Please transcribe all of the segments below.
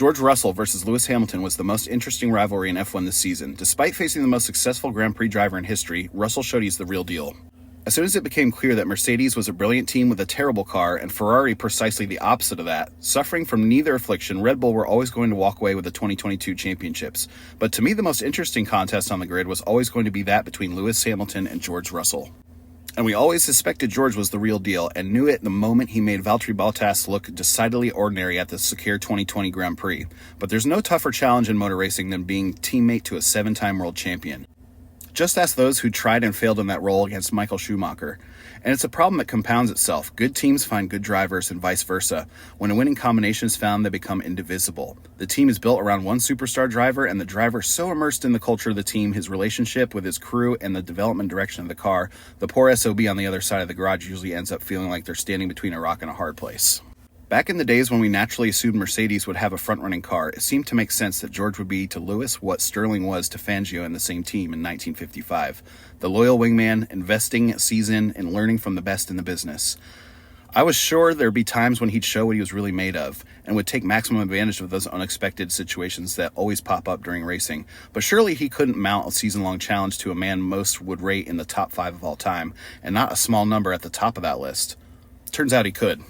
George Russell versus Lewis Hamilton was the most interesting rivalry in F1 this season. Despite facing the most successful Grand Prix driver in history, Russell showed he's the real deal. As soon as it became clear that Mercedes was a brilliant team with a terrible car and Ferrari precisely the opposite of that, suffering from neither affliction, Red Bull were always going to walk away with the 2022 championships. But to me, the most interesting contest on the grid was always going to be that between Lewis Hamilton and George Russell. And we always suspected George was the real deal and knew it the moment he made Valtteri Bottas look decidedly ordinary at the Sakir 2020 Grand Prix. But there's no tougher challenge in motor racing than being teammate to a 7-time world champion. Just ask those who tried and failed in that role against Michael Schumacher. And it's a problem that compounds itself. Good teams find good drivers and vice versa. When a winning combination is found, they become indivisible. The team is built around one superstar driver, and the driver so immersed in the culture of the team, his relationship with his crew, and the development direction of the car, the poor SOB on the other side of the garage usually ends up feeling like they're standing between a rock and a hard place. Back in the days when we naturally assumed Mercedes would have a front-running car, it seemed to make sense that George would be to Lewis what Stirling was to Fangio in the same team in 1955. The loyal wingman, investing season and learning from the best in the business. I was sure there'd be times when he'd show what he was really made of and would take maximum advantage of those unexpected situations that always pop up during racing. But surely he couldn't mount a season-long challenge to a man most would rate in the top 5 of all time, and not a small number at the top of that list. Turns out he could.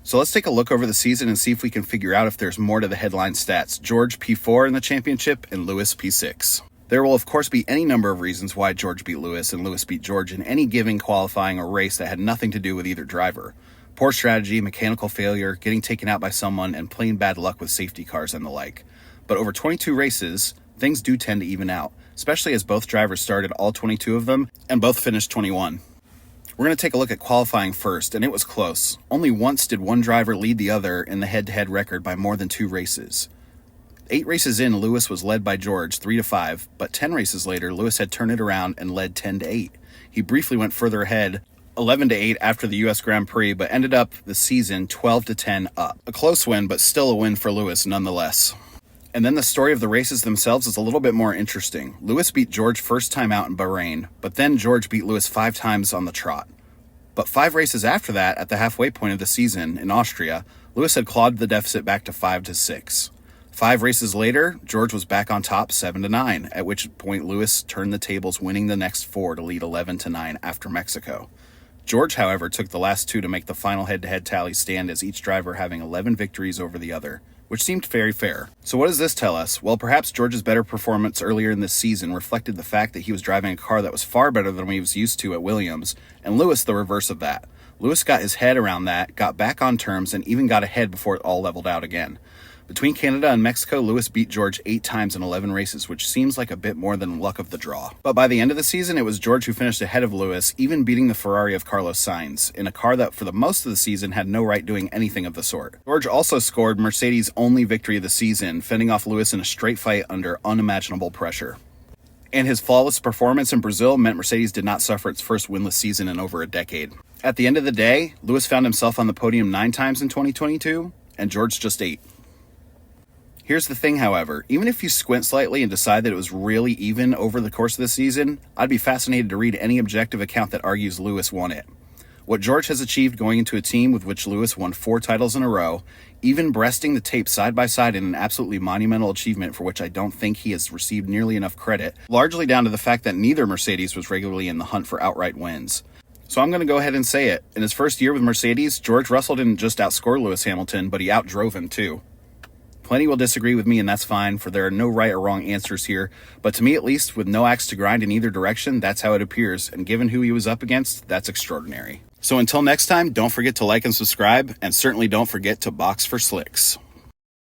So let's take a look over the season and see if we can figure out if there's more to the headline stats. George P4 in the championship and Lewis P6. There will of course be any number of reasons why George beat Lewis and Lewis beat George in any given qualifying or race that had nothing to do with either driver. Poor strategy, mechanical failure, getting taken out by someone, and plain bad luck with safety cars and the like. But over 22 races, things do tend to even out, especially as both drivers started all 22 of them and both finished 21. We're going to take a look at qualifying first, and it was close. Only once did one driver lead the other in the head-to-head record by more than 2 races. 8 races in, Lewis was led by George 3-5, but 10 races later, Lewis had turned it around and led 10-8. He briefly went further ahead, 11-8 after the US Grand Prix, but ended up the season 12-10 up. A close win, but still a win for Lewis nonetheless. And then the story of the races themselves is a little bit more interesting. Lewis beat George first time out in Bahrain, but then George beat Lewis 5 times on the trot. But 5 races after that, at the halfway point of the season in Austria, Lewis had clawed the deficit back to 5-6. 5 races later, George was back on top 7-9, at which point Lewis turned the tables, winning the next 4 to lead 11-9 after Mexico. George, however, took the last 2 to make the final head-to-head tally stand, as each driver having 11 victories over the other, which seemed very fair. So what does this tell us? Well, perhaps George's better performance earlier in this season reflected the fact that he was driving a car that was far better than he was used to at Williams, and Lewis the reverse of that. Lewis got his head around that, got back on terms, and even got ahead before it all leveled out again. Between Canada and Mexico, Lewis beat George 8 times in 11 races, which seems like a bit more than luck of the draw. But by the end of the season, it was George who finished ahead of Lewis, even beating the Ferrari of Carlos Sainz, in a car that for the most of the season had no right doing anything of the sort. George also scored Mercedes' only victory of the season, fending off Lewis in a straight fight under unimaginable pressure. And his flawless performance in Brazil meant Mercedes did not suffer its first winless season in over a decade. At the end of the day, Lewis found himself on the podium 9 times in 2022, and George just 8. Here's the thing, however, even if you squint slightly and decide that it was really even over the course of the season, I'd be fascinated to read any objective account that argues Lewis won it. What George has achieved going into a team with which Lewis won 4 titles in a row, even breasting the tape side by side in an absolutely monumental achievement for which I don't think he has received nearly enough credit, largely down to the fact that neither Mercedes was regularly in the hunt for outright wins. So I'm going to go ahead and say it. In his first year with Mercedes, George Russell didn't just outscore Lewis Hamilton, but he outdrove him too. Plenty will disagree with me, and that's fine, for there are no right or wrong answers here. But to me, at least, with no axe to grind in either direction, that's how it appears. And given who he was up against, that's extraordinary. So until next time, don't forget to like and subscribe, and certainly don't forget to box for slicks.